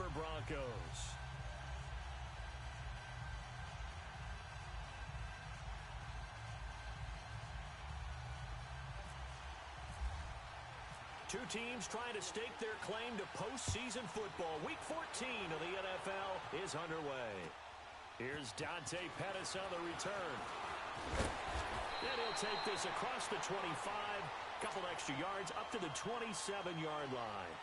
Denver Broncos. Two teams trying to stake their claim to postseason football. Week 14 of the NFL is underway. Here's Dante Pettis on the return. And he'll take this across the 25. Couple extra yards up to the 27-yard line.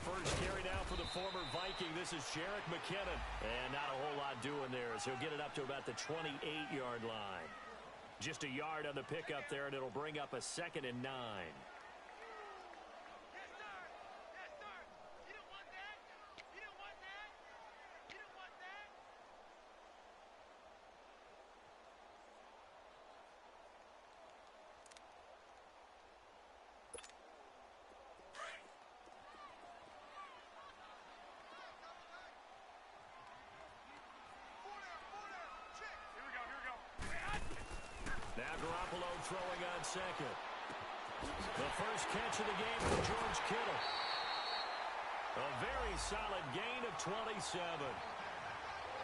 First carry now for the former Viking. This is Jerick McKinnon. And not a whole lot doing there as he'll get it up to about the 28-yard line. Just a yard on the pickup there, and it'll bring up a 2nd and 9. Now Garoppolo throwing on second. The first catch of the game for George Kittle. A very solid gain of 27.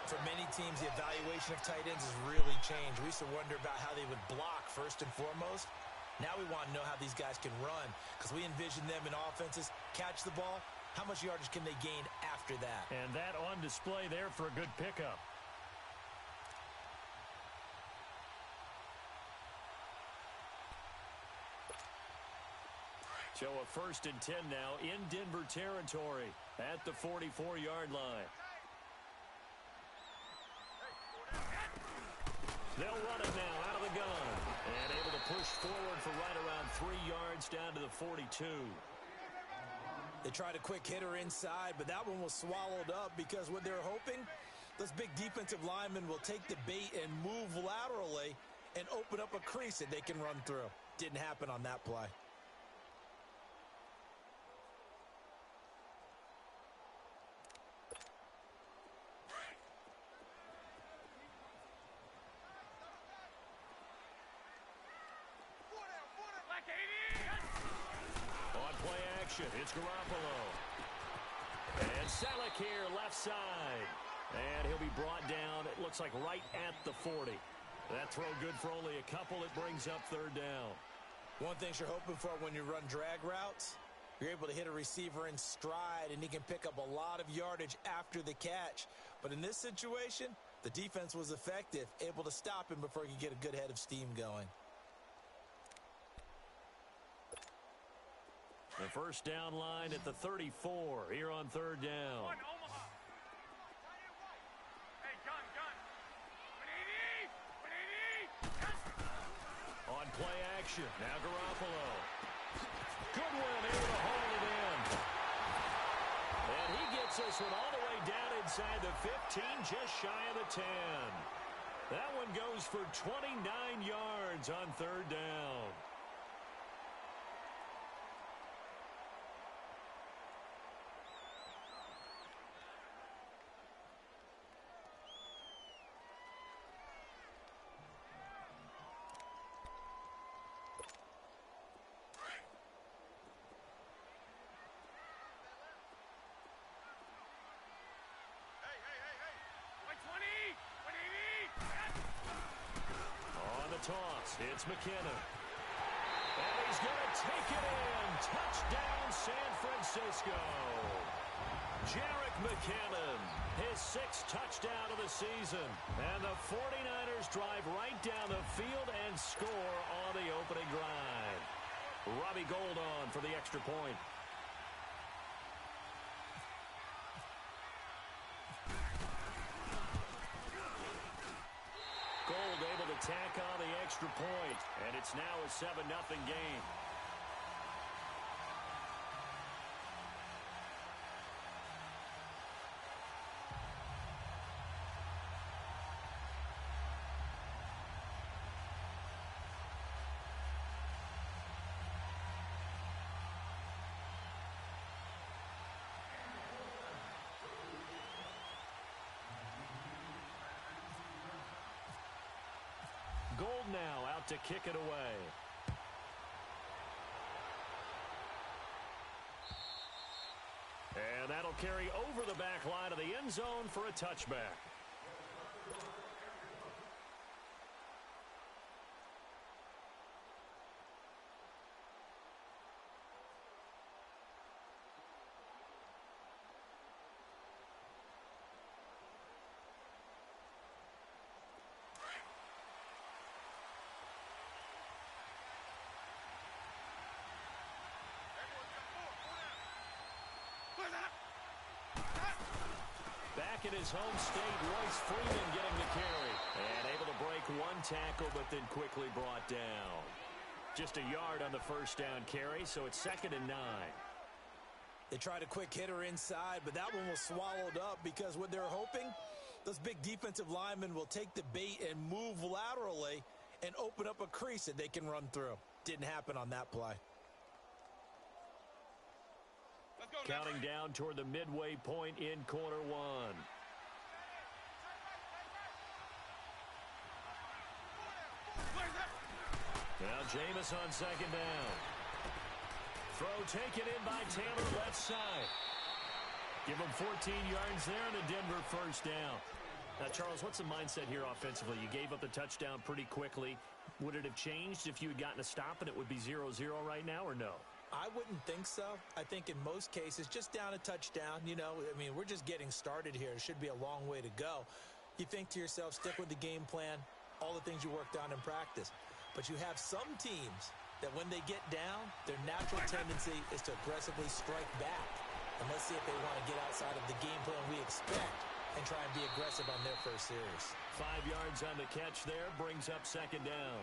For many teams, the evaluation of tight ends has really changed. We used to wonder about how they would block first and foremost. Now we want to know how these guys can run because we envision them in offenses catch the ball. How much yardage can they gain after that? And that on display there for a good pickup. So a 1st and 10 now in Denver territory at the 44-yard line. They'll run it now out of the gun. And able to push forward for right around 3 yards down to the 42. They tried a quick hitter inside, but that one was swallowed up because what they're hoping, those big defensive linemen will take the bait and move laterally and open up a crease that they can run through. Didn't happen on that play. It's Garoppolo. And Selleck here, left side. And he'll be brought down, it looks like right at the 40. That throw good for only a couple. It brings up 3rd down. One thing you're hoping for when you run drag routes, you're able to hit a receiver in stride, and he can pick up a lot of yardage after the catch. But in this situation, the defense was effective, able to stop him before he could get a good head of steam going. The first down line at the 34 here on 3rd down. On play action, now Garoppolo. Goodwin able to hold it in. And he gets this one all the way down inside the 15, just shy of the 10. That one goes for 29 yards on 3rd down. Toss. It's McKinnon. And he's going to take it in. Touchdown, San Francisco. Jerick McKinnon, his 6th touchdown of the season. And the 49ers drive right down the field and score on the opening drive. Robbie Gould on for the extra point. Gould able to tack on the extra point, and it's now a 7-0 game. now out to kick it away. And that'll carry over the back line of the end zone for a touchback. Back in his home state, Royce Freeman getting the carry. And able to break one tackle, but then quickly brought down. Just a yard on the first down carry, so it's 2nd and 9. They tried a quick hitter inside, but that one was swallowed up because what they're hoping, those big defensive linemen will take the bait and move laterally and open up a crease that they can run through. Didn't happen on that play. Counting down toward the midway point in quarter one. Now Jameis on 2nd down. Throw taken in by Taylor left side. Give him 14 yards there and a Denver first down. Now, Charles, what's the mindset here offensively? You gave up the touchdown pretty quickly. Would it have changed if you had gotten a stop and it would be 0-0 right now, or no? I wouldn't think so. I think in most cases, just down a touchdown, you know, I mean, we're just getting started here. It should be a long way to go. You think to yourself, stick with the game plan, all the things you worked on in practice. But you have some teams that when they get down, their natural tendency is to aggressively strike back. And let's see if they want to get outside of the game plan we expect and try and be aggressive on their first series. 5 yards on the catch there, brings up 2nd down.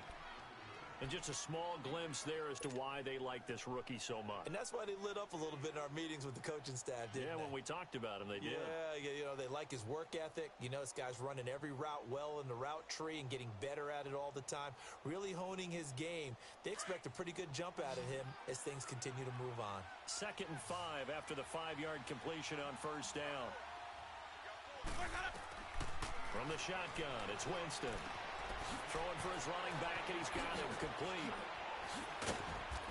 And just a small glimpse there as to why they like this rookie so much. And that's why they lit up a little bit in our meetings with the coaching staff, didn't they? Yeah, when we talked about him, they did. Yeah, you know, they like his work ethic. You know, this guy's running every route well in the route tree and getting better at it all the time, really honing his game. They expect a pretty good jump out of him as things continue to move on. 2nd and 5 after the 5-yard completion on first down. From the shotgun, it's Winston. Throwing for his running back, and he's got him complete.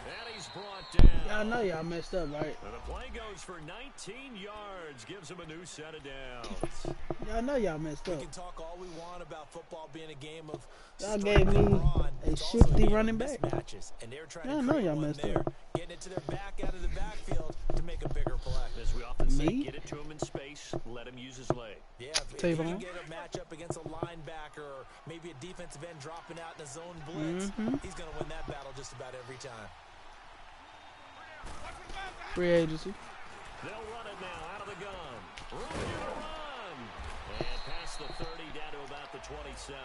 And he's brought down. Y'all know y'all messed up, right? And the play goes for 19 yards. Gives him a new set of downs. Y'all know y'all messed We up. can talk all we want about football being a game of Y'all gave me a shifty running back. And they're trying Y'all to know create y'all one messed there, up. getting it to their back out of the backfield to make a bigger play. As we often say, Me? get it to him in space, let him use his leg. Yeah, if you can get a matchup against a linebacker or maybe a defensive end dropping out in a zone blitz, he's going to win that battle just about every time. Free agency. They'll run it now out of the gun. Room to run. And past the 30 down to about the 27.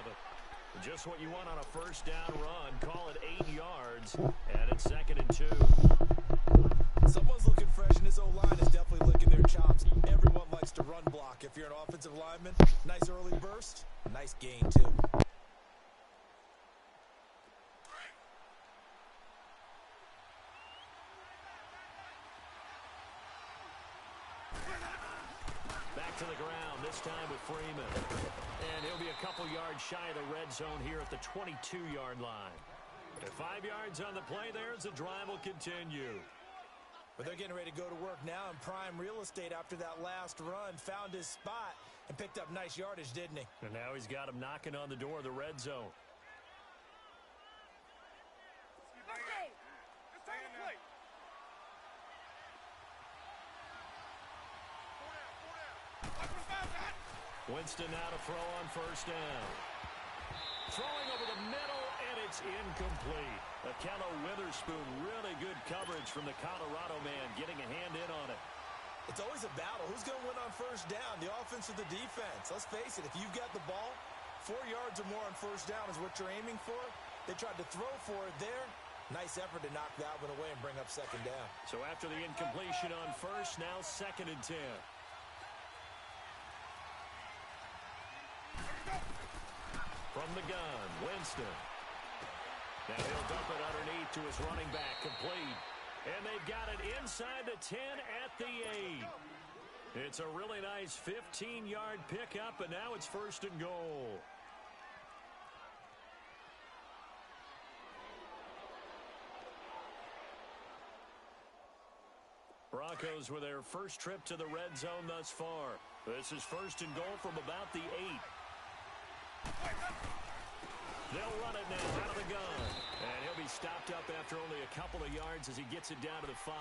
Just what you want on a first down run. Call it 8 yards. And it's 2nd and 2. Someone's looking fresh, and this O-line is definitely licking their chops. Everyone likes to run block. If you're an offensive lineman, nice early burst, nice gain, too. Back to the ground, this time with Freeman. And he'll be a couple yards shy of the red zone here at the 22-yard line. At 5 yards on the play there as the drive will continue. But they're getting ready to go to work now in prime real estate after that last run. Found his spot and picked up nice yardage, didn't he? And now he's got him knocking on the door of the red zone. Winston now to throw on first down. Throwing over the middle, and it's incomplete. Akello Witherspoon, really good coverage from the Colorado man, getting a hand in on it. It's always a battle. Who's going to win on first down, the offense or the defense? Let's face it, if you've got the ball, 4 yards or more on first down is what you're aiming for. They tried to throw for it there. Nice effort to knock that one away and bring up second down. So after the incompletion on first, now 2nd and 10. From the gun, Winston. Now he'll dump it underneath to his running back, complete. And they've got it inside the 10 at the 8. It's a really nice 15-yard pickup, and now it's 1st and goal. Broncos with their first trip to the red zone thus far. This is first and goal from about the 8. They'll run it now out of the gun. And he'll be stopped up after only a couple of yards as he gets it down to the 5.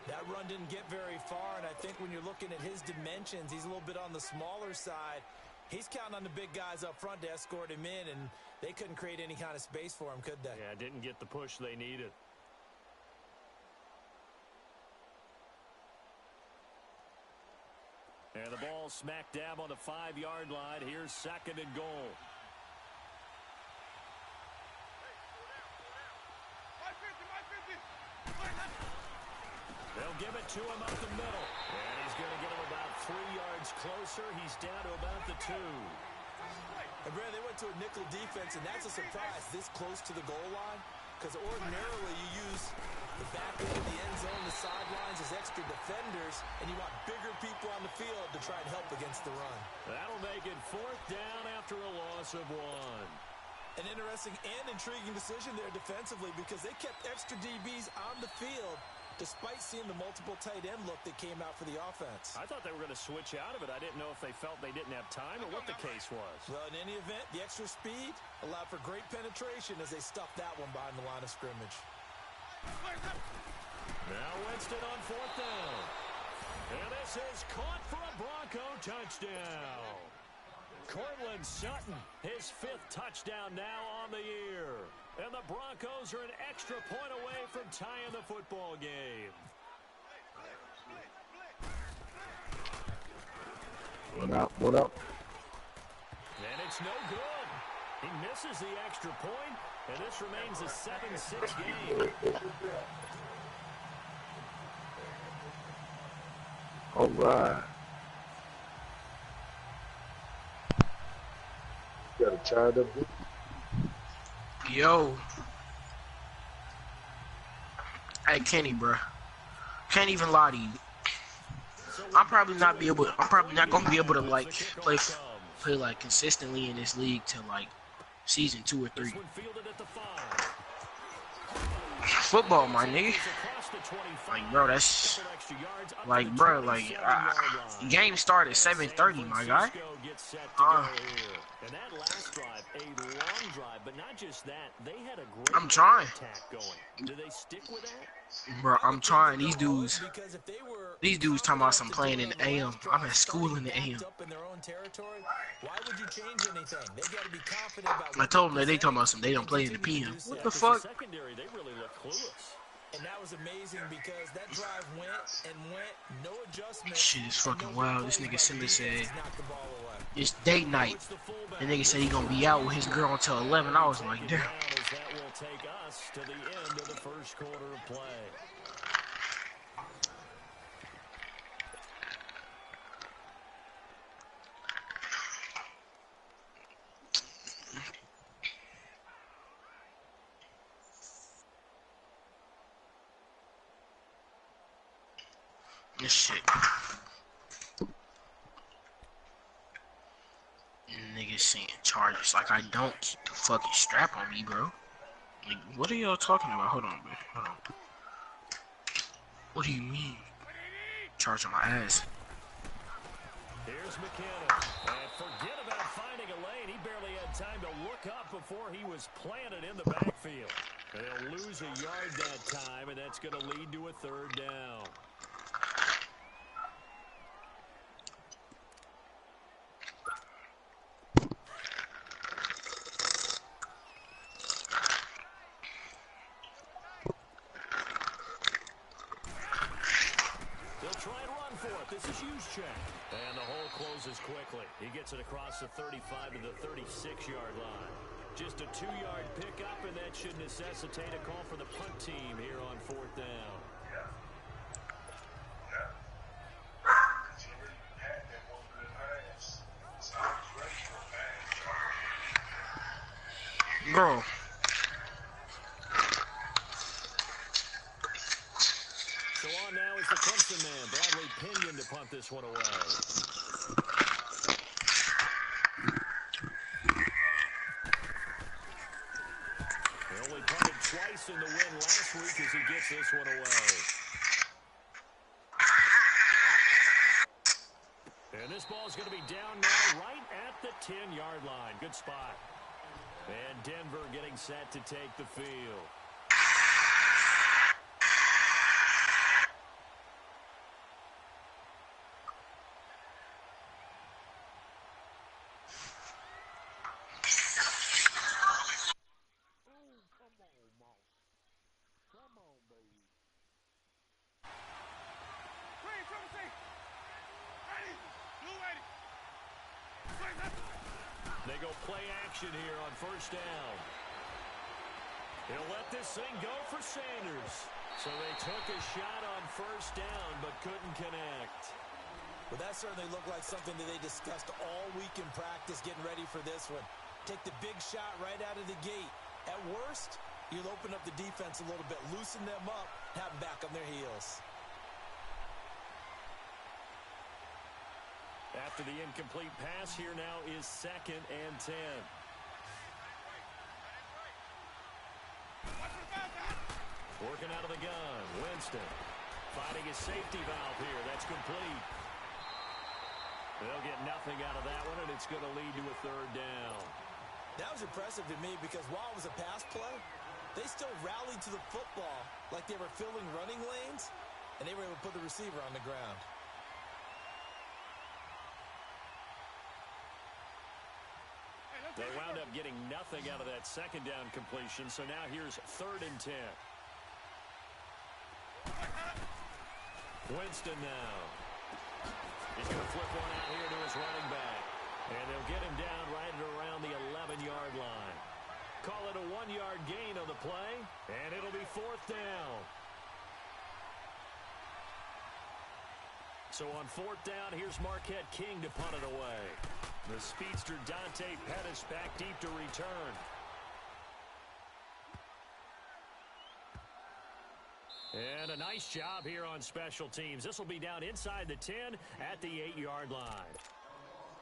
That run didn't get very far, and I think when you're looking at his dimensions, he's a little bit on the smaller side. He's counting on the big guys up front to escort him in, and they couldn't create any kind of space for him, could they? Yeah, didn't get the push they needed. And the ball smack dab on the 5-yard line. Here's second and goal. They'll give it to him up the middle. And he's going to get him about 3 yards closer. He's down to about the 2. And Brad, they went to a nickel defense, and that's a surprise this close to the goal line. Because ordinarily you use the back end of the end zone, the sidelines as extra defenders, and you want bigger people on the field to try and help against the run. That'll make it 4th down after a loss of 1. An interesting and intriguing decision there defensively because they kept extra DBs on the field despite seeing the multiple tight end look that came out for the offense. I thought they were going to switch out of it. I didn't know if they felt they didn't have time or what the case was. Well, in any event, the extra speed allowed for great penetration as they stuffed that one behind the line of scrimmage. Now Winston on 4th down. And this is caught for a Bronco touchdown. Cortland Sutton, his 5th touchdown now on the year. And the Broncos are an extra point away from tying the football game. What up? What up? And it's no good. He misses the extra point, and this remains a 7-6 game. All right. Got a child up there? Yo. Hey, Kenny, bro. Can't even lie to you. I'm probably not gonna be able to like play like consistently in this league till like season 2 or 3. Football, my nigga. Like, bro, that's like, bro, like, game started at 7:30, my guy. And that last drive, a long drive, but not just that, they had a great I'm trying. attack going. Do they stick with that? Bro, I'm trying. These dudes talking about some playing in the AM. I'm at school in the AM. I told them that they talking about some they don't play in the PM. What the fuck? Secondary, they really look clueless. And that was amazing because that drive went, no adjustment. Shit is fucking wild. This nigga Simba said it's date night. The nigga said he gonna be out with his girl until 11. I was like, damn. That will take us to the end of the first quarter of play. This shit. Niggas saying charges like I don't keep the fucking strap on me, bro. Like, what are y'all talking about? Hold on, bro. Hold on. What do you mean? Charge on my ass. Here's McKinnon. And forget about finding a lane. He barely had time to look up before he was planted in the backfield. They'll lose a yard that time, and that's going to lead to a 3rd down. This is Juszczyk. And the hole closes quickly. He gets it across the 35 to the 36-yard line. Just a 2-yard pickup, and that should necessitate a call for the punt team here on 4th down. Bro. So on now is the Clemson man, Bradley Pinion, to punt this one away. He only punted twice in the win last week as he gets this one away. This ball's going to be down now right at the 10-yard line. Good spot. And Denver getting set to take the field. They go play action here on first down. He'll let this thing go for Sanders. So they took a shot on first down but couldn't connect. Well, that certainly looked like something that they discussed all week in practice getting ready for this one. Take the big shot right out of the gate. At worst, you'll open up the defense a little bit, loosen them up, have them back on their heels. After the incomplete pass, here now is 2nd and 10. Working out of the gun, Winston. Finding his safety valve here. That's complete. They'll get nothing out of that one, and it's going to lead to a 3rd down. That was impressive to me because while it was a pass play, they still rallied to the football like they were filling running lanes, and they were able to put the receiver on the ground. They wound up getting nothing out of that 2nd down completion, so now here's 3rd and 10. Winston now. He's going to flip one out here to his running back. And they'll get him down right at around the 11-yard line. Call it a 1-yard gain on the play, and it'll be 4th down. So on 4th down, here's Marquette King to punt it away. The speedster Dante Pettis back deep to return. And a nice job here on special teams. This will be down inside the 10 at the 8-yard line.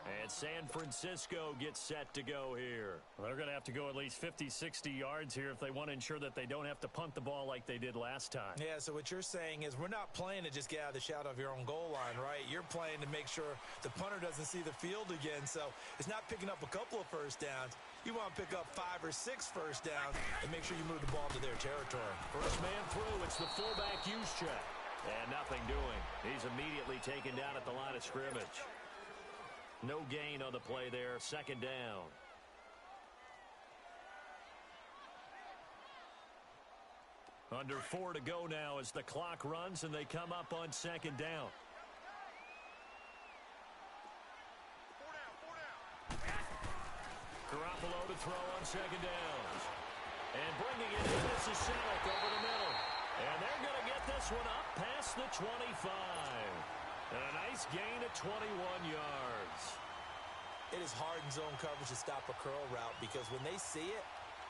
And San Francisco gets set to go here. Well, they're going to have to go at least 50, 60 yards here if they want to ensure that they don't have to punt the ball like they did last time. Yeah, so what you're saying is we're not playing to just get out of the shadow of your own goal line, right? You're playing to make sure the punter doesn't see the field again. So it's not picking up a couple of first downs. You want to pick up 5 or 6 first downs and make sure you move the ball to their territory. First man through, it's the fullback use check. And nothing doing. He's immediately taken down at the line of scrimmage. No gain on the play there, 2nd down. Under 4 to go now as the clock runs and they come up on 2nd down. Garoppolo to throw on 2nd down. And bringing it in, this is Selleck over the middle. And they're going to get this one up past the 25. And a nice gain of 21 yards. It is hard in zone coverage to stop a curl route because when they see it,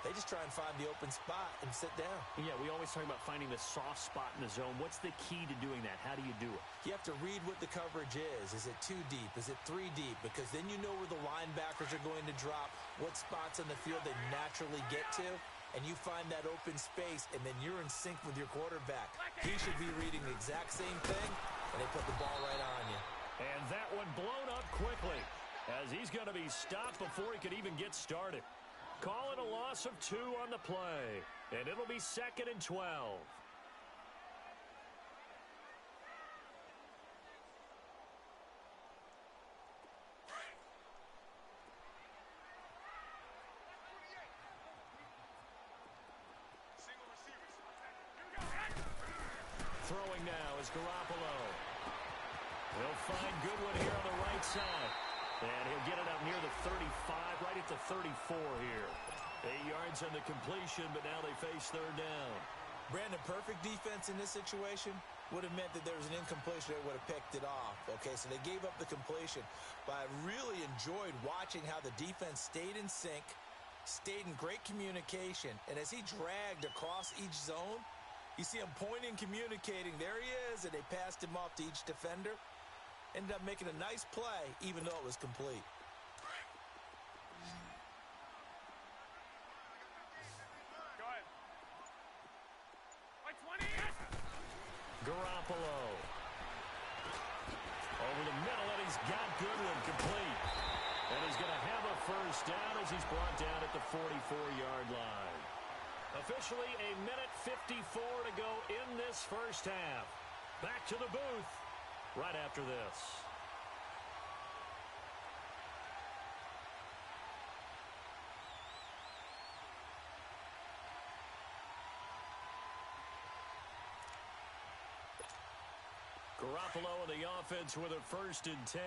they just try and find the open spot and sit down. Yeah, we always talk about finding the soft spot in the zone. What's the key to doing that? How do you do it? You have to read what the coverage is. Is it 2 deep? Is it 3 deep? Because then you know where the linebackers are going to drop, what spots on the field they naturally get to, and you find that open space, and then you're in sync with your quarterback. He should be reading the exact same thing, and they put the ball right on you. And that one blown up quickly as he's going to be stopped before he could even get started. Call it a loss of 2 on the play, and it'll be 2nd and 12. Throwing now is Garoppolo. He'll find Goodwin here on the right side. And he'll get it up near the 35, right at the 34 here. 8 yards on the completion, but now they face 3rd down. Brandon, perfect defense in this situation would have meant that there was an incompletion. They would have picked it off. Okay, so they gave up the completion. But I really enjoyed watching how the defense stayed in sync, stayed in great communication. And as he dragged across each zone, you see him pointing, communicating. There he is, and they passed him off to each defender. Ended up making a nice play, even though it was complete. Go ahead. Like 20. Garoppolo. Over the middle, and he's got Goodwin. as he's brought down at the 44-yard line. Officially a minute 54 to go in this first half. Back to the booth right after this. Garoppolo in the offense with a 1st and 10.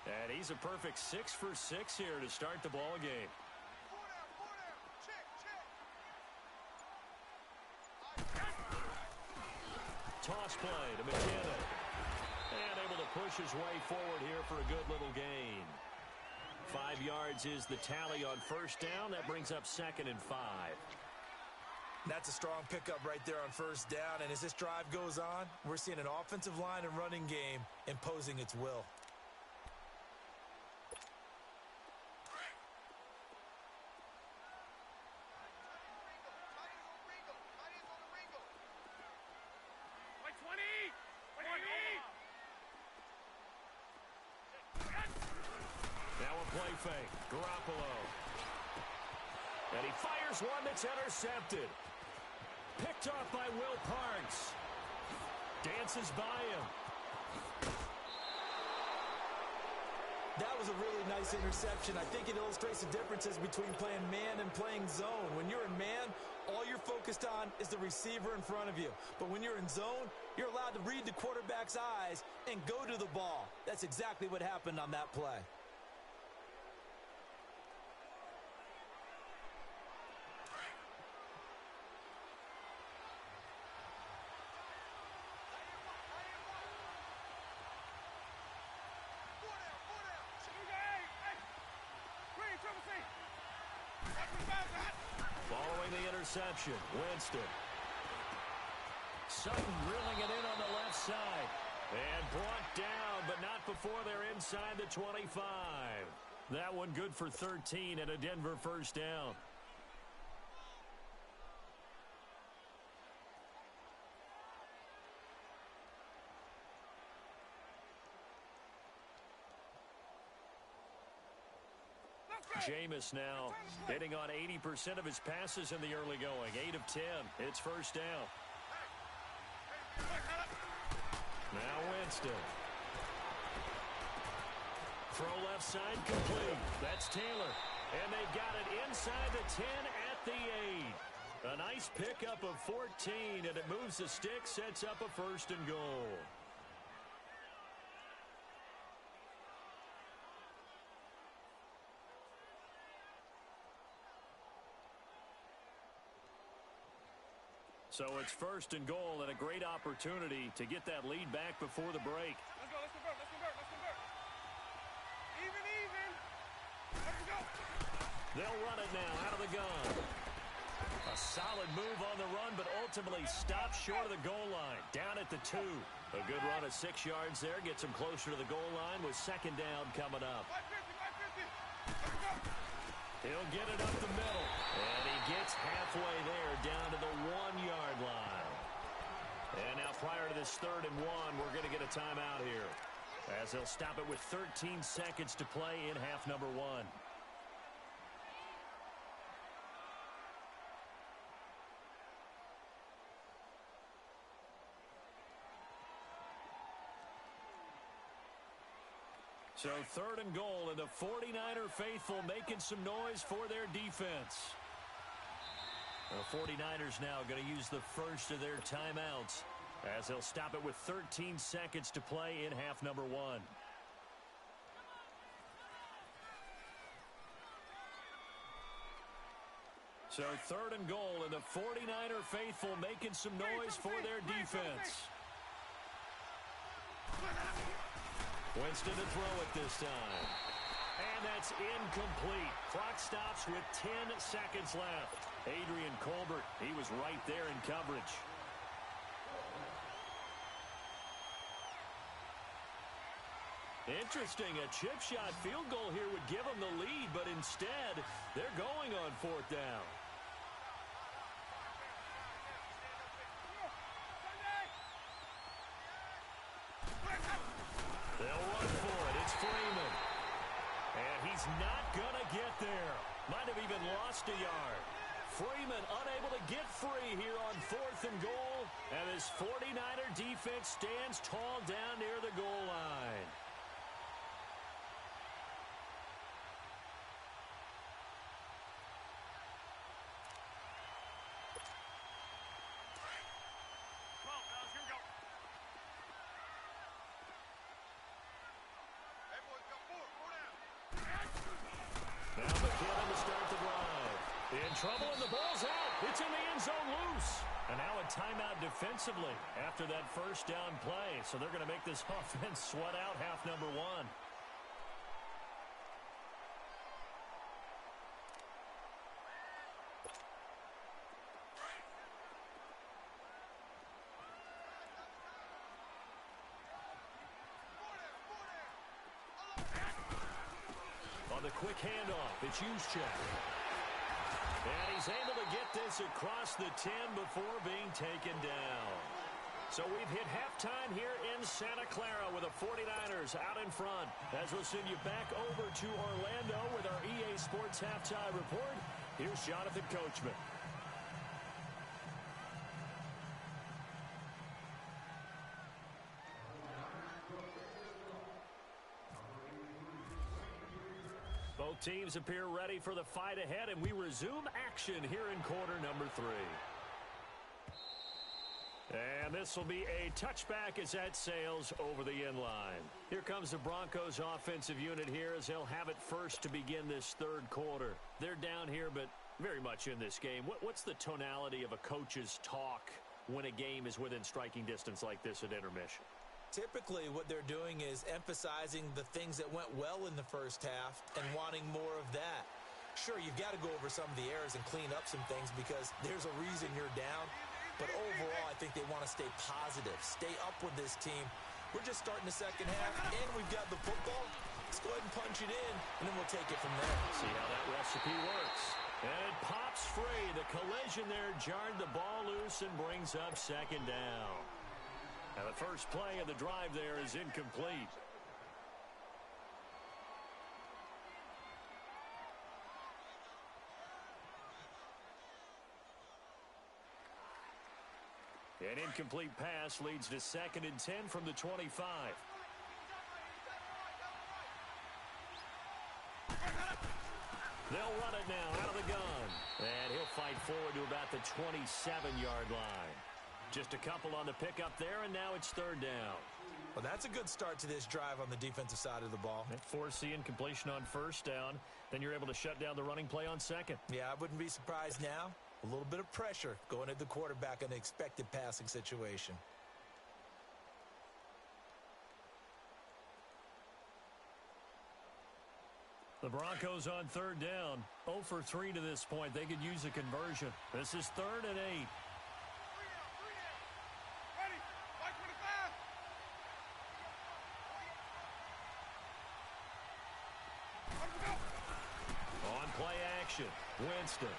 And he's a perfect 6 for 6 here to start the ball game. Toss play to McKinnon. And able to push his way forward here for a good little gain. 5 yards is the tally on 1st down. That brings up 2nd and 5. That's a strong pickup right there on 1st down. And as this drive goes on, we're seeing an offensive line and running game imposing its will. Now a play fake. Garoppolo. And he fires one that's intercepted. Picked off by Will Parks. Dances by him. That was a really nice interception. I think it illustrates the differences between playing man and playing zone. When you're in man, all you're focused on is the receiver in front of you. But when you're in zone, you're allowed to read the quarterback's eyes and go to the ball. That's exactly what happened on that play. Following the interception, Winston. Sutton drilling it in on the left side. And brought down, but not before they're inside the 25. That one good for 13 and a Denver 1st down. Jameis now hitting on 80% of his passes in the early going. 8 of 10. It's 1st down. Now Winston. Throw left side complete. That's Taylor. And they got it inside the 10 at the 8. A nice pickup of 14, and it moves the stick, sets up a 1st and goal. So it's 1st and goal and a great opportunity to get that lead back before the break. Let's go, let's convert, let's convert, let's convert. Even. Let's go. They'll run it now out of the gun. A solid move on the run, but ultimately stopped short of the goal line. Down at the 2. A good run of 6 yards there. Gets him closer to the goal line with 2nd down coming up. 550. Let's go. He'll get it up the middle. And he gets halfway there down to the 1-yard line. And now prior to this 3rd and 1, we're going to get a timeout here, as they'll stop it with 13 seconds to play in half number 1. So 3rd and goal, and the 49er faithful making some noise for their defense. The 49ers now going to use the first of their timeouts, as they'll stop it with 13 seconds to play in half number 1. So 3rd and goal, and the 49er faithful making some noise for their defense. Winston to throw it this time. And that's incomplete. Clock stops with 10 seconds left. Adrian Colbert, he was right there in coverage. Interesting, a chip shot field goal here would give them the lead, but instead, they're going on 4th down. They'll run for it. It's Freeman. And he's not going to get there. Might have even lost a yard. Freeman unable to get free here on 4th and goal. And his 49er defense stands tall down near the goal line. Come on, fellas, here we go. Hey, boys, got four down. Now McKinnon to start the drive. In trouble, and the ball's out. It's in the end zone loose. And now a timeout defensively after that first down play. So they're going to make this offense sweat out half number one. On the quick handoff, it's Juszczyk. And he's able to get this across the 10 before being taken down. So we've hit halftime here in Santa Clara with the 49ers out in front. As we'll send you back over to Orlando with our EA Sports Halftime Report, here's Jonathan Coachman. Both teams appear ready for the fight ahead, and we resume action here in quarter number 3. And this will be a touchback as that sails over the end line. Here comes the Broncos offensive unit here as they'll have it first to begin this third quarter. They're down here, but very much in this game. What's the tonality of a coach's talk when a game is within striking distance like this at intermission? Typically, what they're doing is emphasizing the things that went well in the first half and wanting more of that. Sure, you've got to go over some of the errors and clean up some things because there's a reason you're down. But overall, I think they want to stay positive, stay up with this team. We're just starting the second half, and we've got the football. Let's go ahead and punch it in, and then we'll take it from there. See how that recipe works. And it pops free. The collision there jarred the ball loose and brings up second down. Now the first play of the drive there is incomplete. An incomplete pass leads to 2nd and 10 from the 25. They'll run it now out of the gun. And he'll fight forward to about the 27-yard line. Just a couple on the pickup there, and now it's 3rd down. Well, that's a good start to this drive on the defensive side of the ball. Force the incompletion on 1st down. Then you're able to shut down the running play on 2nd. Yeah, I wouldn't be surprised now. A little bit of pressure going at the quarterback in an expected passing situation. The Broncos on 3rd down. 0 for 3 to this point. They could use a conversion. This is 3rd and 8. Ready? 525. Let him go. On play action, Winston.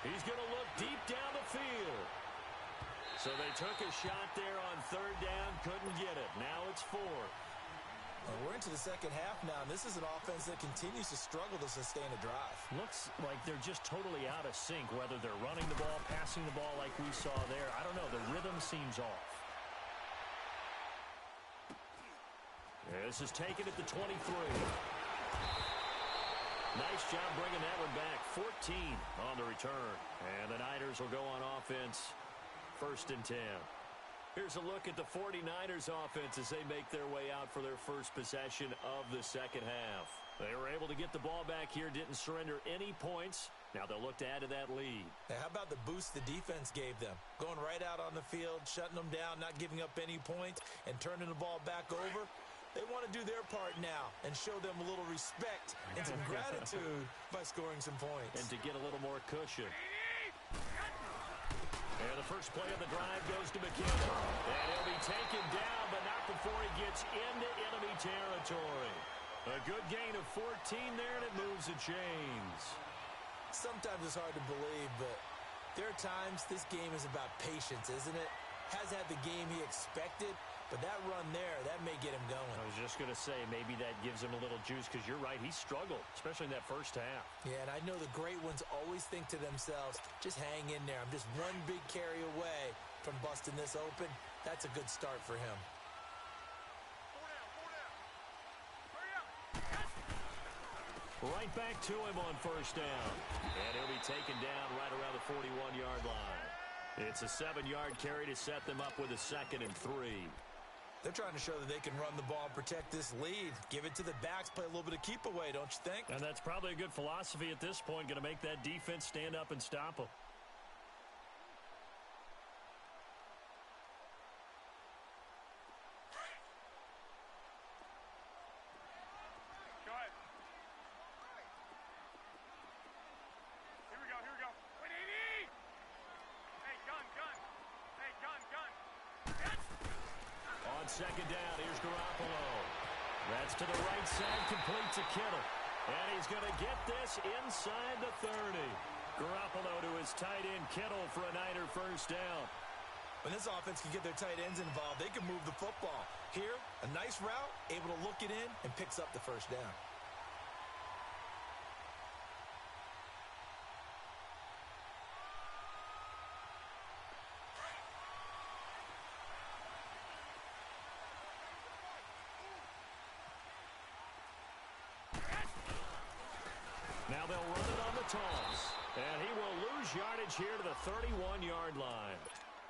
He's going to look deep down the field. So they took a shot there on 3rd down, couldn't get it. Now it's 4. Well, we're into the second half now, and this is an offense that continues to struggle to sustain a drive. Looks like they're just totally out of sync, whether they're running the ball, passing the ball like we saw there. I don't know. The rhythm seems off. This is taken at the 23. Nice job bringing that one back. 14 on the return. And the Niners will go on offense 1st and 10. Here's a look at the 49ers offense as they make their way out for their first possession of the second half. They were able to get the ball back here, didn't surrender any points. Now they'll look to add to that lead. Now, how about the boost the defense gave them? Going right out on the field, shutting them down, not giving up any points, and turning the ball back over. They want to do their part now and show them a little respect and some gratitude by scoring some points. And to get a little more cushion. And the first play of the drive goes to McKinnon. And he'll be taken down, but not before he gets into enemy territory. A good gain of 14 there, and it moves the chains. Sometimes it's hard to believe, but there are times this game is about patience, isn't it? Hasn't had the game he expected, But that run there, that may get him going. I was just going to say, maybe that gives him a little juice because you're right, he struggled, especially in that first half. Yeah, and I know the great ones always think to themselves, just hang in there. I'm just one big carry away from busting this open. That's a good start for him. Right back to him on first down. And he'll be taken down right around the 41-yard line. It's a 7-yard carry to set them up with a 2nd and 3. They're trying to show that they can run the ball and protect this lead. Give it to the backs, play a little bit of keep away, don't you think? And that's probably a good philosophy at this point, going to make that defense stand up and stop them. On 2nd down, here's Garoppolo. That's to the right side, complete to Kittle. And he's going to get this inside the 30. Garoppolo to his tight end, Kittle, for a Niner first down. When this offense can get their tight ends involved, they can move the football. Here, a nice route, able to look it in, and picks up the first down. Now they'll run it on the toss. And he will lose yardage here to the 31-yard line.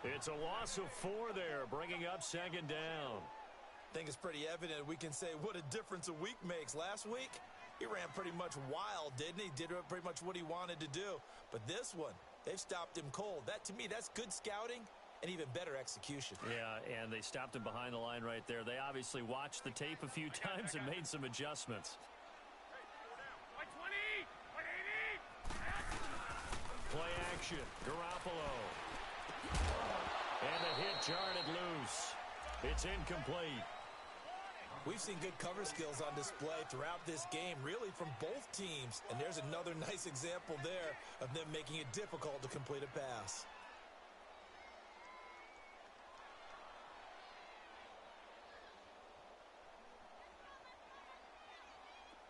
It's a loss of 4 there, bringing up 2nd down. I think it's pretty evident we can say what a difference a week makes. Last week, he ran pretty much wild, didn't he? Did pretty much what he wanted to do. But this one, they've stopped him cold. That, to me, that's good scouting and even better execution. Yeah, and they stopped him behind the line right there. They obviously watched the tape a few times and made some adjustments. Play action, Garoppolo. And the hit jarred it loose. It's incomplete. We've seen good cover skills on display throughout this game, really from both teams. And there's another nice example there of them making it difficult to complete a pass.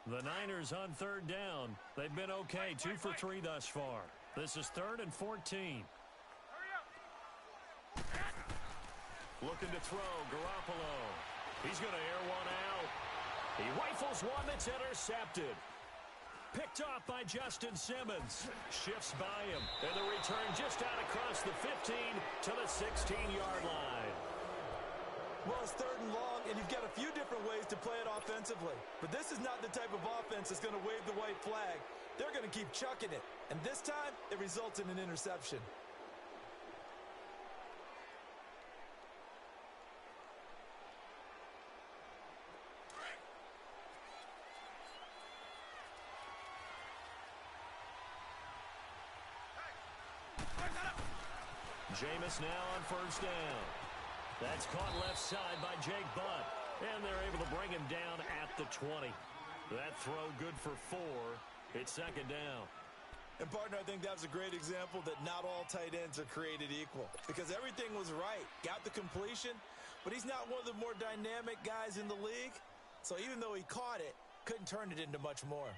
The Niners on 3rd down. They've been okay, 2 for 3 thus far. This is 3rd and 14. Looking to throw, Garoppolo. He's going to air one out. He rifles one that's intercepted. Picked off by Justin Simmons. Shifts by him. And the return just out across the 15 to the 16-yard line. Well, it's 3rd and long, and you've got a few different ways to play it offensively. But this is not the type of offense that's going to wave the white flag. They're going to keep chucking it. And this time, it results in an interception. Jameis now on first down. That's caught left side by Jake Butt. And they're able to bring him down at the 20. That throw good for 4. It's 2nd down. And, partner, I think that was a great example that not all tight ends are created equal. Because everything was right. Got the completion, but he's not one of the more dynamic guys in the league. So even though he caught it, couldn't turn it into much more.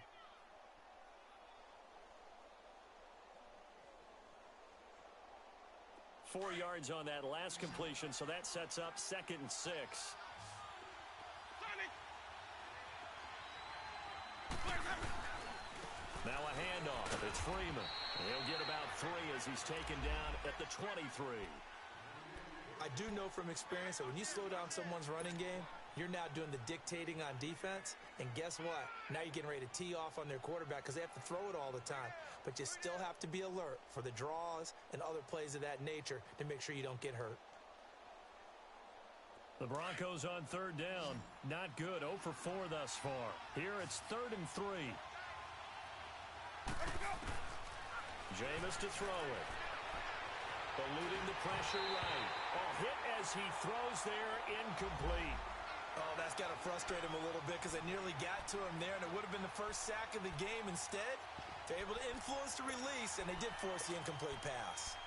Four yards on that last completion, so that sets up 2nd and 6. Now a handoff. It's Freeman. He'll get about 3 as he's taken down at the 23. I do know from experience that when you slow down someone's running game, you're now doing the dictating on defense. And guess what? Now you're getting ready to tee off on their quarterback because they have to throw it all the time. But you still have to be alert for the draws and other plays of that nature to make sure you don't get hurt. The Broncos on 3rd down. Not good. 0 for 4 thus far. Here it's 3rd and 3. Jameis to throw it. Eluding the pressure right. A hit as he throws there, incomplete. Oh, that's got to frustrate him a little bit because they nearly got to him there, and it would have been the first sack of the game. Instead, they're able to influence the release, and they did force the incomplete pass.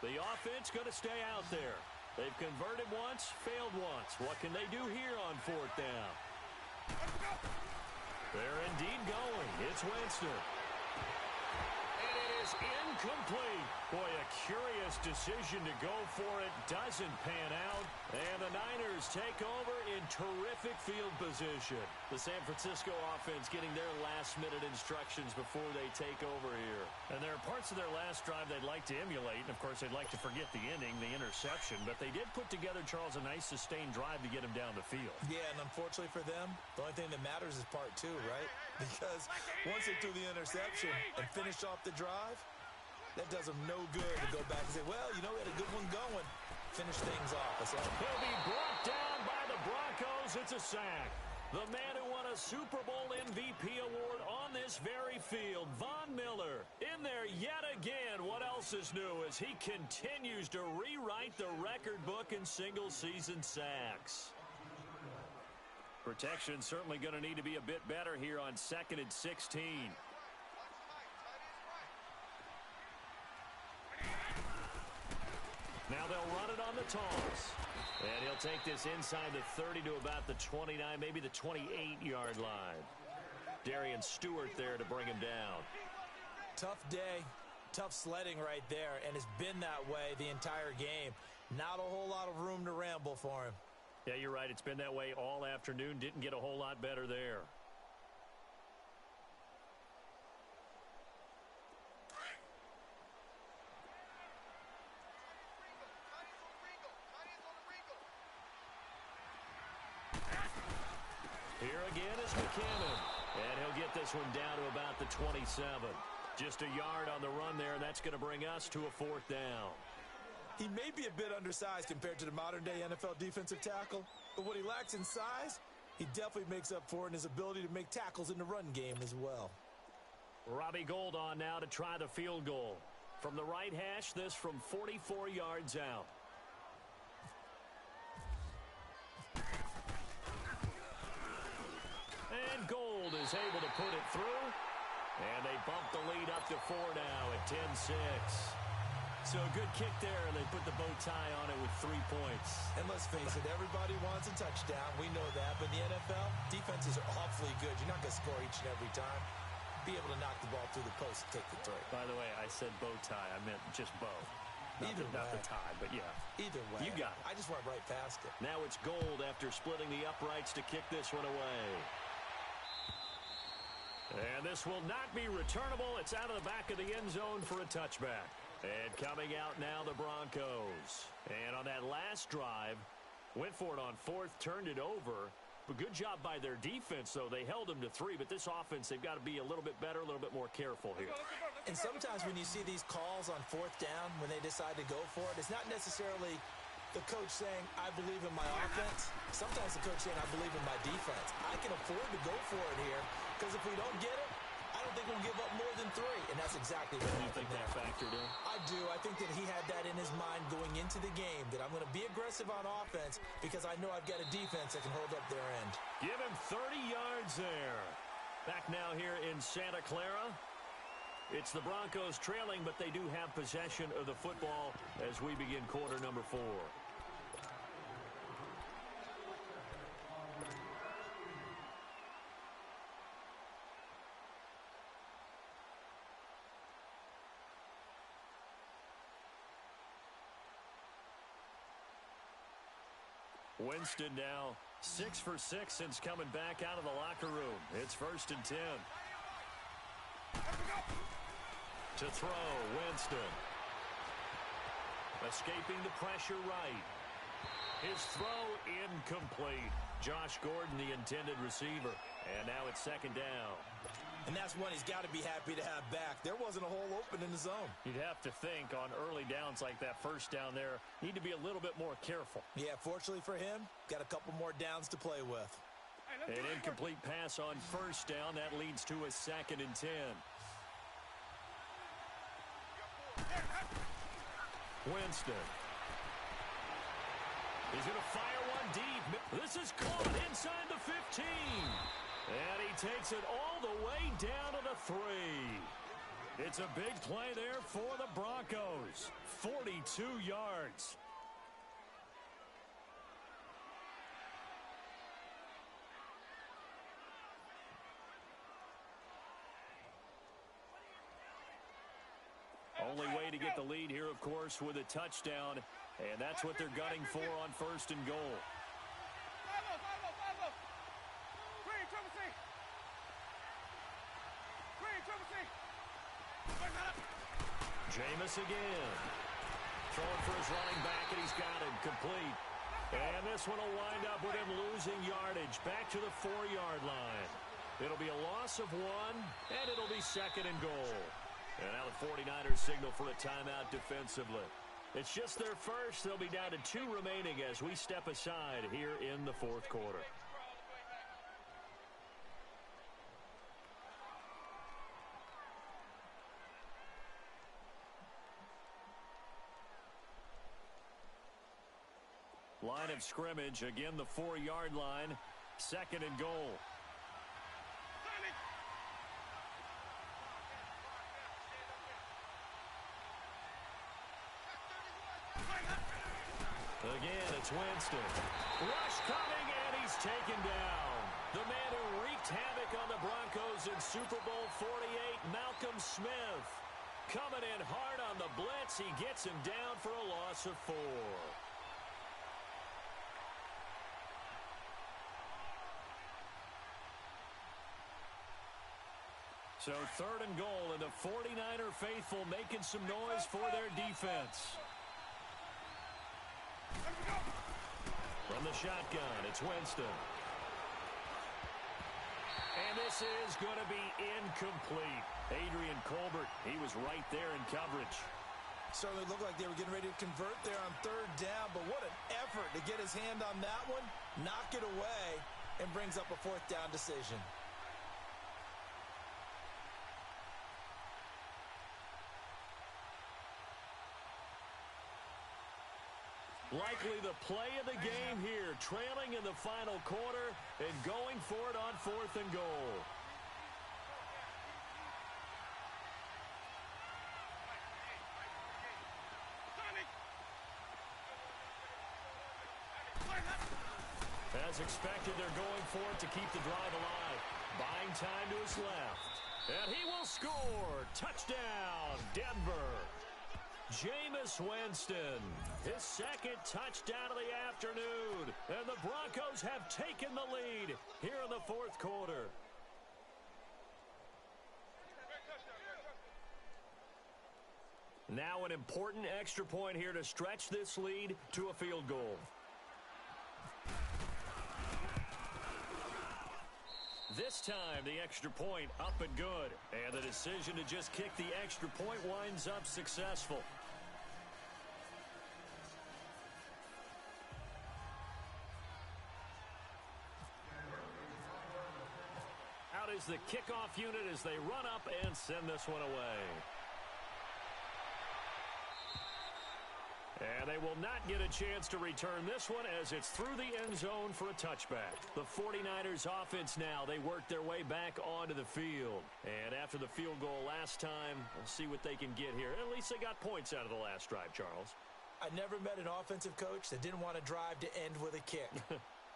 The offense going to stay out there. They've converted once, failed once. What can they do here on fourth down? They're indeed going. It's Winston. And it is incomplete. Boy, a curious decision to go for it. Doesn't pan out. And the Niners take over in terrific field position. The San Francisco offense getting their last-minute instructions before they take over here. And there are parts of their last drive they'd like to emulate. And, of course, they'd like to forget the ending, the interception. But they did put together, Charles, a nice sustained drive to get him down the field. Yeah, and unfortunately for them, the only thing that matters is part two, right? Because once they threw the interception and finished off the drive, that does them no good to go back and say, well, you know, we had a good one going. Finish things off. He'll be brought down by the Broncos. It's a sack. The man who won a Super Bowl MVP award on this very field, Von Miller, in there yet again. What else is new as he continues to rewrite the record book in single-season sacks. Protection certainly going to need to be a bit better here on 2nd and 16. Now they'll run it on the toss. And he'll take this inside the 30 to about the 29, maybe the 28-yard line. Darian Stewart there to bring him down. Tough day, tough sledding right there, and it's been that way the entire game. Not a whole lot of room to ramble for him. Yeah, you're right. It's been that way all afternoon. Didn't get a whole lot better there. Here again is McKinnon. And he'll get this one down to about the 27. Just a yard on the run there. That's going to bring us to a 4th down. He may be a bit undersized compared to the modern-day NFL defensive tackle, but what he lacks in size, he definitely makes up for in his ability to make tackles in the run game as well. Robbie Gould on now to try the field goal. From the right hash, this from 44 yards out. And Gould is able to put it through. And they bump the lead up to 4 now at 10-6. So a good kick there, and they put the bow tie on it with 3 points. And let's face it, everybody wants a touchdown. We know that. But in the NFL, defenses are awfully good. You're not going to score each and every time. Be able to knock the ball through the post and take the three. By the way, I said bow tie. I meant just bow. Not the tie, but yeah. Either way. You got it. I just went right past it. Now it's Gould after splitting the uprights to kick this one away. And this will not be returnable. It's out of the back of the end zone for a touchback. And coming out now, the Broncos. And on that last drive, went for it on 4th, turned it over. But good job by their defense, though. They held them to 3, but this offense, they've got to be a little bit better, a little bit more careful here. And sometimes when you see these calls on 4th down, when they decide to go for it, it's not necessarily the coach saying, I believe in my offense. Sometimes the coach saying, I believe in my defense. I can afford to go for it here, because if we don't get it, I don't think we'll give up more than 3, and that's exactly what you think that factored in? I do. I think that he had that in his mind going into the game, that I'm going to be aggressive on offense because I know I've got a defense that can hold up their end. Give him 30 yards there. Back now here in Santa Clara. It's the Broncos trailing, but they do have possession of the football as we begin quarter number 4. Winston now 6 for 6 since coming back out of the locker room. It's 1st and 10. To throw, Winston. Escaping the pressure right. His throw incomplete. Josh Gordon, the intended receiver. And now it's 2nd down. And that's one he's got to be happy to have back. There wasn't a hole open in the zone. You'd have to think on early downs like that 1st down there, need to be a little bit more careful. Yeah, fortunately for him, got a couple more downs to play with. An incomplete pass on 1st down. That leads to a 2nd and 10. Winston. He's going to fire one deep. This is caught inside the 15. And he takes it all the way down to the 3. It's a big play there for the Broncos. 42 yards. Only way to get the lead here, of course, with a touchdown. And that's what they're gunning for on 1st and goal. Jameis again. Throwing for his running back, and he's got it complete. And this one will wind up with him losing yardage back to the 4-yard line. It'll be a loss of 1, and it'll be 2nd and goal. And now the 49ers signal for a timeout defensively. It's just their first. They'll be down to 2 remaining as we step aside here in the 4th quarter. Line of scrimmage, again the 4-yard line, 2nd and goal. Again, it's Winston. Rush coming, and he's taken down. The man who wreaked havoc on the Broncos in Super Bowl 48, Malcolm Smith. Coming in hard on the blitz, he gets him down for a loss of 4. So 3rd and goal, and the 49er faithful making some noise for their defense. From the shotgun, it's Winston. And this is going to be incomplete. Adrian Colbert, he was right there in coverage. Certainly looked like they were getting ready to convert there on 3rd down, but what an effort to get his hand on that one, knock it away, and brings up a 4th down decision. Likely the play of the game here, trailing in the final quarter and going for it on 4th and goal. As expected, they're going for it to keep the drive alive. Buying time to his left. And he will score. Touchdown, Denver. Jameis Winston, his 2nd touchdown of the afternoon. And the Broncos have taken the lead here in the 4th quarter. Now an important extra point here to stretch this lead to a field goal. This time, the extra point up and good. And the decision to just kick the extra point winds up successful. Out is the kickoff unit as they run up and send this one away. And they will not get a chance to return this one as it's through the end zone for a touchback. The 49ers offense now, they work their way back onto the field. And after the field goal last time, we'll see what they can get here. At least they got points out of the last drive, Charles. I never met an offensive coach that didn't want to drive to end with a kick.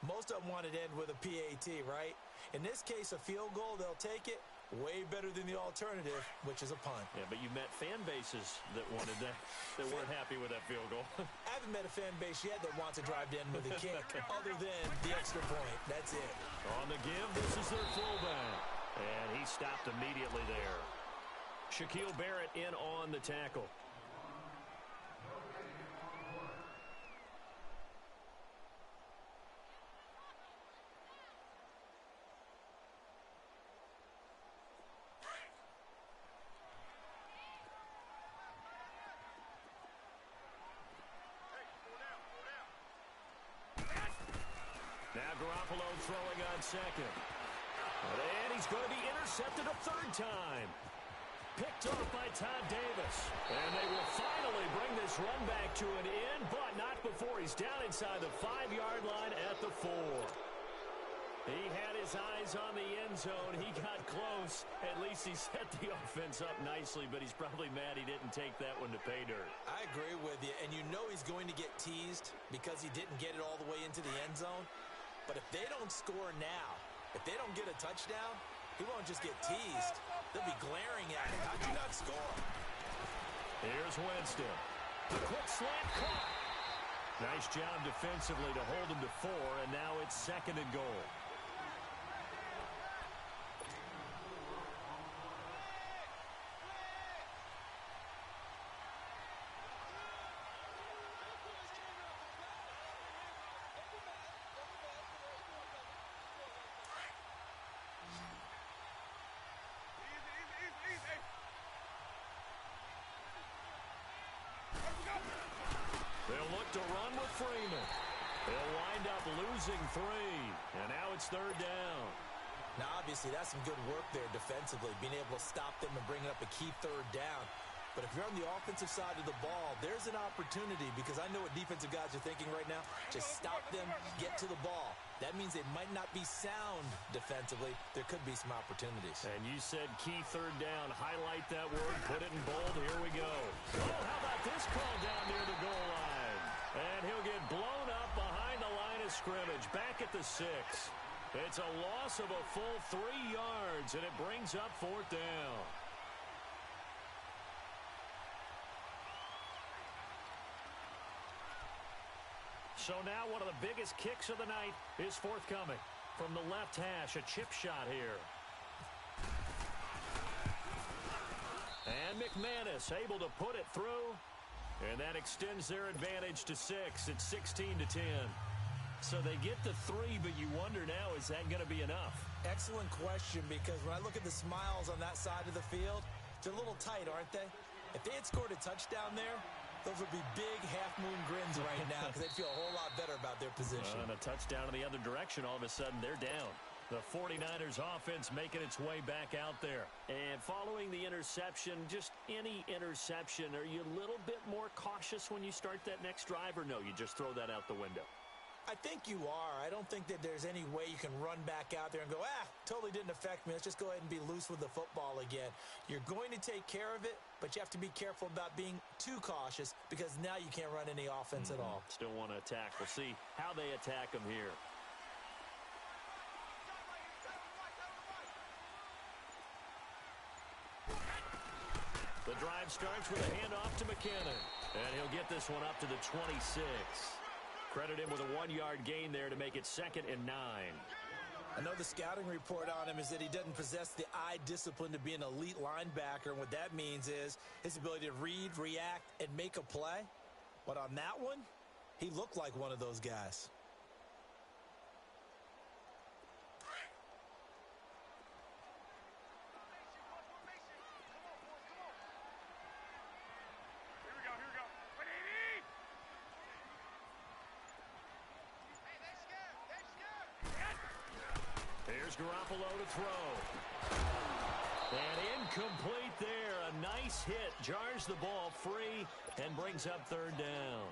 Most of them wanted to end with a PAT, right? In this case, a field goal, they'll take it. Way better than the alternative, which is a punt. Yeah, but you met fan bases that wanted that, that weren't happy with that field goal. I haven't met a fan base yet that wants to drive to end with a kick, other than the extra point. That's it. On the give, this is their fullback. And he stopped immediately there. Shaquille Barrett in on the tackle. Now Garoppolo throwing on 2nd. And he's going to be intercepted a 3rd time. Picked off by Todd Davis. And they will finally bring this run back to an end, but not before he's down inside the 5-yard line at the 4. He had his eyes on the end zone. He got close. At least he set the offense up nicely, but he's probably mad he didn't take that one to pay dirt. I agree with you, and you know he's going to get teased because he didn't get it all the way into the end zone. But if they don't score now, if they don't get a touchdown, he won't just get teased. They'll be glaring at him. How'd you not score? Here's Winston. The quick slant caught. Nice job defensively to hold him to 4, and now it's 2nd and goal. They'll look to run with Freeman. They'll wind up losing 3, and now it's 3rd down. Now, obviously, that's some good work there defensively, being able to stop them and bringing up a key 3rd down. But if you're on the offensive side of the ball, there's an opportunity because I know what defensive guys are thinking right now. Just stop them, get to the ball. That means they might not be sound defensively. There could be some opportunities. And you said key 3rd down. Highlight that word. Put it in bold. Here we go. Oh, how about this call down near the goal line? And he'll get blown up behind the line of scrimmage. Back at the 6. It's a loss of a full 3 yards, and it brings up 4th down. So now one of the biggest kicks of the night is forthcoming. From the left hash, a chip shot here. And McManus able to put it through. And that extends their advantage to 6. It's 16-10. So they get the 3, but you wonder now, is that going to be enough? Excellent question, because when I look at the smiles on that side of the field, they're a little tight, aren't they? If they had scored a touchdown there, those would be big half-moon grins right now because they'd feel a whole lot better about their position. And a touchdown in the other direction, all of a sudden they're down. The 49ers offense making its way back out there. And following the interception, just any interception, are you a little bit more cautious when you start that next drive, or no, you just throw that out the window? I think you are. I don't think that there's any way you can run back out there and go, totally didn't affect me. Let's just go ahead and be loose with the football again. You're going to take care of it, but you have to be careful about being too cautious because now you can't run any offense at all. Still want to attack. We'll see how they attack them here. The drive starts with a handoff to McKinnon, and he'll get this one up to the 26. Credit him with a 1-yard gain there to make it 2nd and 9. I know the scouting report on him is that he doesn't possess the eye discipline to be an elite linebacker. And what that means is his ability to read, react, and make a play. But on that one, he looked like one of those guys. Here's Garoppolo to throw. And incomplete there. A nice hit. Jars the ball free and brings up 3rd down.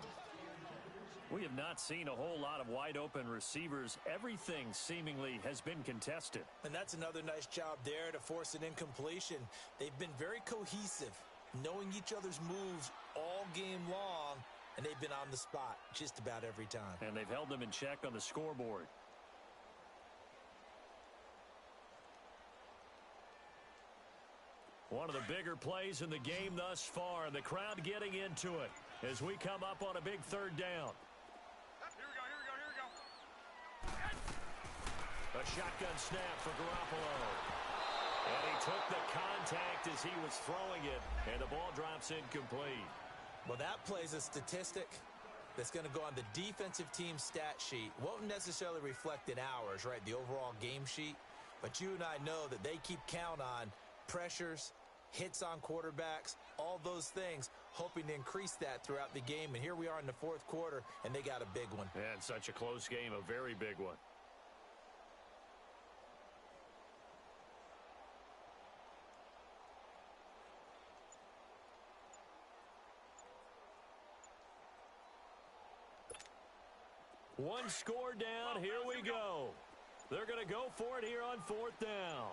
We have not seen a whole lot of wide open receivers. Everything seemingly has been contested. And that's another nice job there to force an incompletion. They've been very cohesive, knowing each other's moves all game long, and they've been on the spot just about every time. And they've held them in check on the scoreboard. One of the bigger plays in the game thus far, and the crowd getting into it as we come up on a big 3rd down. A shotgun snap for Garoppolo. And he took the contact as he was throwing it, and the ball drops incomplete. Well, that plays a statistic that's going to go on the defensive team stat sheet. Won't necessarily reflect in ours, right, the overall game sheet. But you and I know that they keep count on pressures, hits on quarterbacks, all those things, hoping to increase that throughout the game. And here we are in the 4th quarter, and they got a big one. And such a close game, a very big one. One score down. Here we go. They're going to go for it here on 4th down.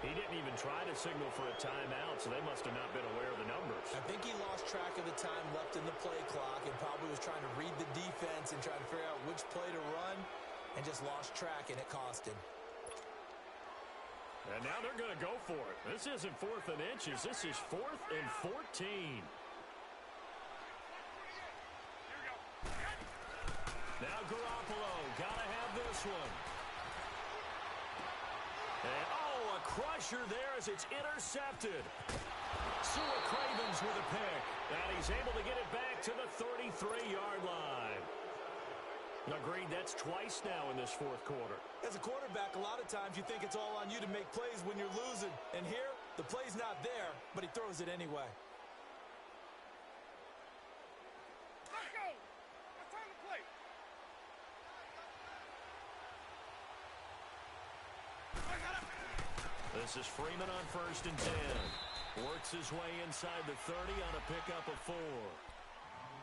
He didn't even try to signal for a timeout, so they must have not been aware of the numbers. I think he lost track of the time left in the play clock and probably was trying to read the defense and trying to figure out which play to run and just lost track, and it cost him. And now they're going to go for it. This isn't 4th and inches. This is 4th and 14. Now Garoppolo, got to have this one. And, a crusher there as it's intercepted. Sua Cravens with a pick. And he's able to get it back to the 33-yard line. Agreed, that's twice now in this 4th quarter. As a quarterback, a lot of times you think it's all on you to make plays when you're losing. And here, the play's not there, but he throws it anyway. Let's go. It's time to play. This is Freeman on 1st and 10. Works his way inside the 30 on a pickup of 4.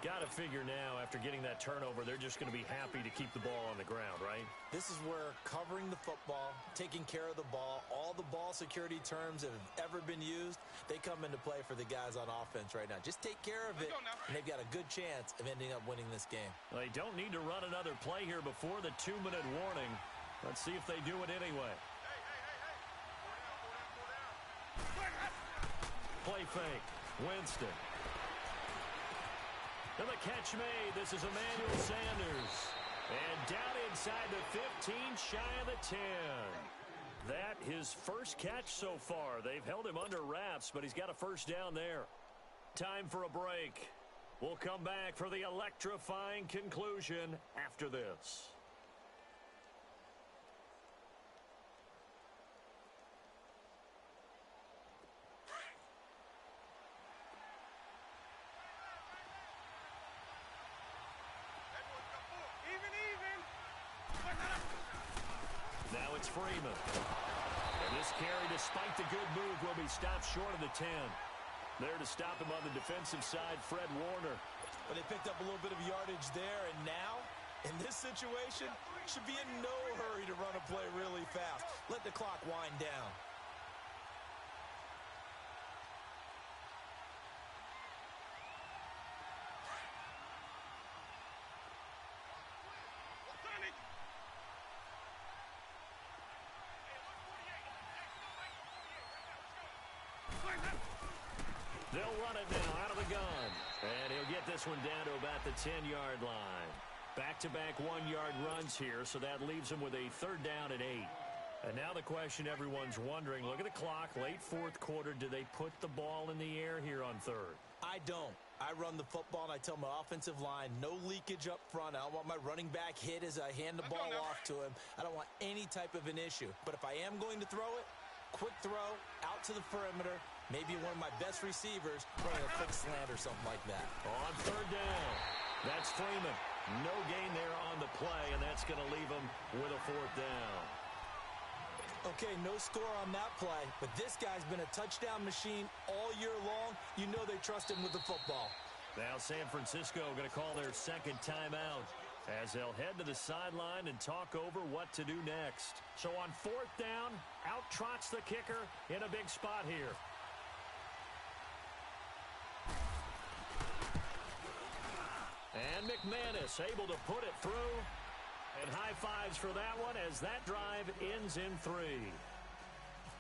Got to figure now, after getting that turnover, they're just going to be happy to keep the ball on the ground, right? This is where covering the football, taking care of the ball, all the ball security terms that have ever been used, they come into play for the guys on offense right now. Just take care of it, and they've got a good chance of ending up winning this game. Well, they don't need to run another play here before the 2-minute warning. Let's see if they do it anyway. Play fake. Winston. And the catch made. This is Emmanuel Sanders. And down inside the 15, shy of the 10. That his first catch so far. They've held him under wraps, but he's got a first down there. Time for a break. We'll come back for the electrifying conclusion after this. Now it's Freeman. And this carry, despite the good move, will be stopped short of the 10. There to stop him on the defensive side, Fred Warner. But they picked up a little bit of yardage there, and now, in this situation, should be in no hurry to run a play really fast. Let the clock wind down. They'll run it now out of the gun. And he'll get this one down to about the 10-yard line. Back-to-back 1-yard runs here, so that leaves him with a 3rd down and 8. And now the question everyone's wondering, look at the clock, late 4th quarter, do they put the ball in the air here on 3rd? I don't. I run the football, and I tell my offensive line, no leakage up front. I don't want my running back hit as I hand the ball off to him. I don't want any type of an issue. But if I am going to throw it, quick throw, out to the perimeter, maybe one of my best receivers running a quick slant or something like that. On 3rd down, that's Freeman. No gain there on the play, and that's going to leave him with a 4th down. Okay, no score on that play, but this guy's been a touchdown machine all year long. You know they trust him with the football. Now San Francisco going to call their 2nd timeout as they'll head to the sideline and talk over what to do next. So on 4th down, out trots the kicker in a big spot here. And McManus able to put it through. And high fives for that one as that drive ends in 3.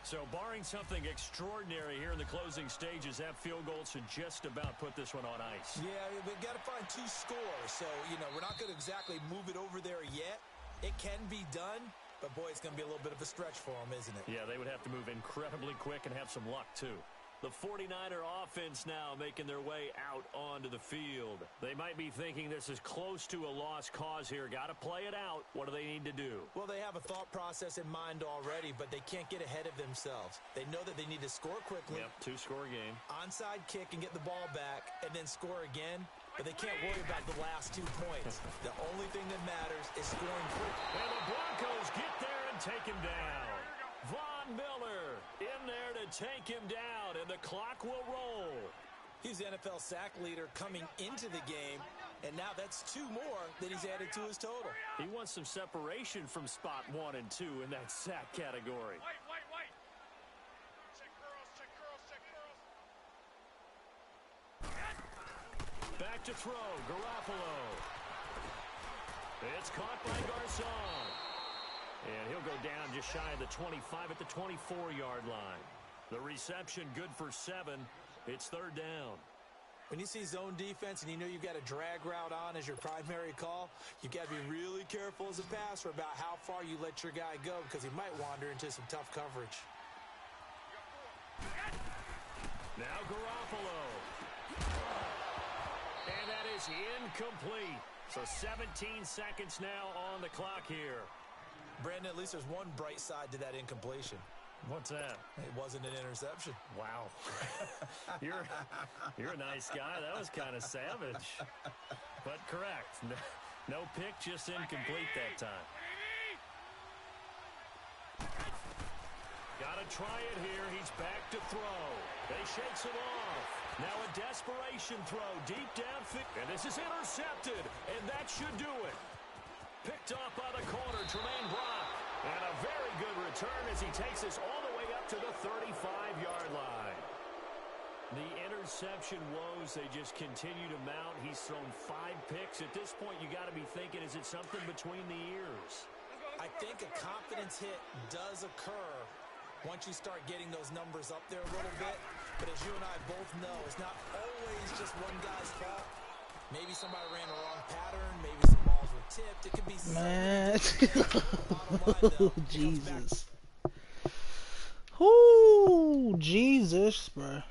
So barring something extraordinary here in the closing stages, that field goal should just about put this one on ice. Yeah, we've got to find 2 scores. So, we're not going to exactly move it over there yet. It can be done, but boy, it's going to be a little bit of a stretch for them, isn't it? Yeah, they would have to move incredibly quick and have some luck, too. The 49er offense now making their way out onto the field. They might be thinking this is close to a lost cause here. Got to play it out. What do they need to do? Well, they have a thought process in mind already, but they can't get ahead of themselves. They know that they need to score quickly. Yep, 2-score game. Onside kick and get the ball back and then score again. But they can't worry about the last 2 points. The only thing that matters is scoring quick. And the Broncos get there and take him down. Von Miller in there to take him down, and the clock will roll. He's the NFL sack leader coming into the game. And now that's 2 more that he's added to his total. He wants some separation from spot 1 and 2 in that sack category. White. Check curls, check curls, check curls. Back to throw, Garoppolo. It's caught by Garcon. And he'll go down just shy of the 25 at the 24-yard line. The reception good for 7. It's 3rd down. When you see zone defense and you know you've got a drag route on as your primary call, you've got to be really careful as a passer about how far you let your guy go because he might wander into some tough coverage. Now Garoppolo. And that is incomplete. So 17 seconds now on the clock here. Brandon, at least there's one bright side to that incompletion. What's that? It wasn't an interception. Wow. You're a nice guy. That was kind of savage. But correct. No pick, just incomplete that time. Got to try it here. He's back to throw. They shakes it off. Now a desperation throw deep downfield. And this is intercepted. And that should do it. Picked off by the corner, Tremaine Brock. And a very good return as he takes us all the way up to the 35-yard line. The interception woes, they just continue to mount. He's thrown 5 picks. At this point, you got to be thinking, is it something between the ears? I think a confidence hit does occur once you start getting those numbers up there a little bit. But as you and I both know, it's not always just one guy's fault. Maybe somebody ran the wrong pattern. Maybe some balls were tipped. It could be Man. oh, Jesus. Ooh, Jesus, bro.